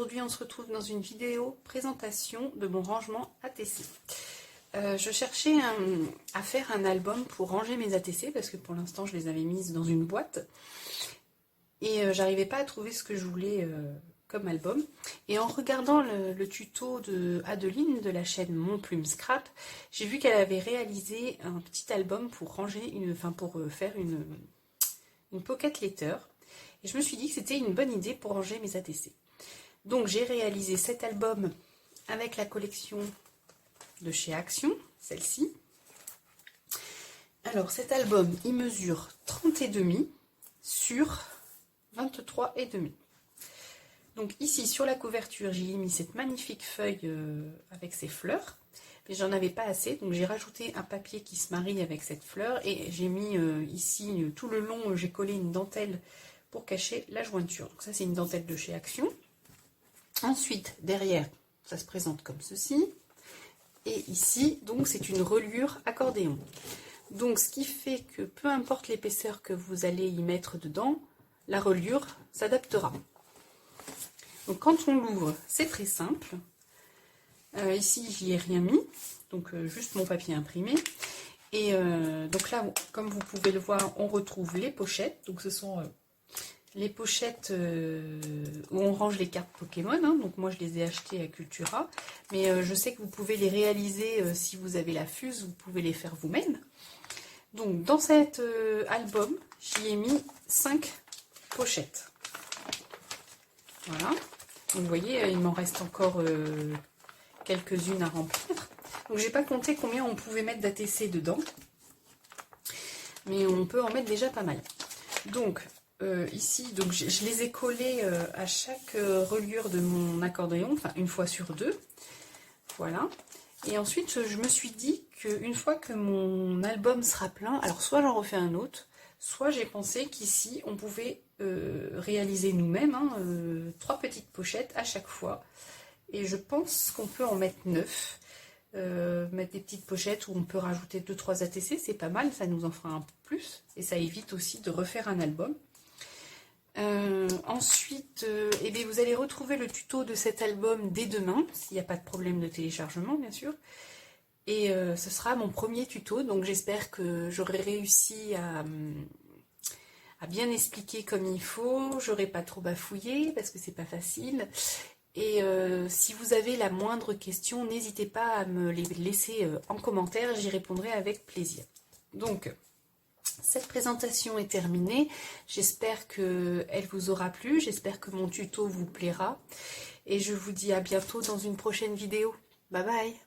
aujourd'hui on se retrouve dans une vidéo présentation de mon rangement ATC. Je cherchais à faire un album pour ranger mes ATC parce que pour l'instant je les avais mises dans une boîte et j'arrivais pas à trouver ce que je voulais comme album. Et en regardant le tuto de Adeline de la chaîne Mon Plume Scrap, j'ai vu qu'elle avait réalisé un petit album pour ranger faire une pocket letter. Et je me suis dit que c'était une bonne idée pour ranger mes ATC. Donc j'ai réalisé cet album avec la collection de chez Action, celle-ci. Alors cet album, il mesure 30,5 sur 23,5. Donc ici sur la couverture, j'ai mis cette magnifique feuille avec ses fleurs. Mais j'en avais pas assez, donc j'ai rajouté un papier qui se marie avec cette fleur. Et j'ai mis ici, tout le long, j'ai collé une dentelle pour cacher la jointure. Donc ça c'est une dentelle de chez Action. Ensuite, derrière, ça se présente comme ceci. Et ici, donc c'est une reliure accordéon. Donc ce qui fait que peu importe l'épaisseur que vous allez y mettre dedans, la reliure s'adaptera. Donc quand on l'ouvre, c'est très simple. Ici, j'y ai rien mis, donc juste mon papier imprimé. Et donc là, comme vous pouvez le voir, on retrouve les pochettes. Donc ce sont les pochettes où on range les cartes Pokémon. Hein. Donc moi, je les ai achetées à Cultura. Mais je sais que vous pouvez les réaliser si vous avez la fuse, vous pouvez les faire vous-même. Donc dans cet album, j'y ai mis 5 pochettes. Voilà. Donc vous voyez, il m'en reste encore quelques-unes à remplir. Donc j'ai pas compté combien on pouvait mettre d'ATC dedans. Mais on peut en mettre déjà pas mal. Donc ici, donc je les ai collés à chaque reliure de mon accordéon, enfin une fois sur deux. Voilà. Et ensuite, je me suis dit qu'une fois que mon album sera plein, alors soit j'en refais un autre, soit j'ai pensé qu'ici, on pouvait réaliser nous-mêmes 3 petites pochettes à chaque fois. Et je pense qu'on peut en mettre 9. Mettre des petites pochettes où on peut rajouter 2-3 ATC, c'est pas mal, ça nous en fera un peu plus. Et ça évite aussi de refaire un album. Ensuite, eh bien, vous allez retrouver le tuto de cet album dès demain, s'il n'y a pas de problème de téléchargement, bien sûr. Et ce sera mon premier tuto, donc j'espère que j'aurai réussi à bien expliquer comme il faut. J'aurai pas trop bafouillé, parce que c'est pas facile. Et si vous avez la moindre question, n'hésitez pas à me les laisser en commentaire, j'y répondrai avec plaisir. Donc, cette présentation est terminée, j'espère qu'elle vous aura plu, j'espère que mon tuto vous plaira. Et je vous dis à bientôt dans une prochaine vidéo. Bye bye!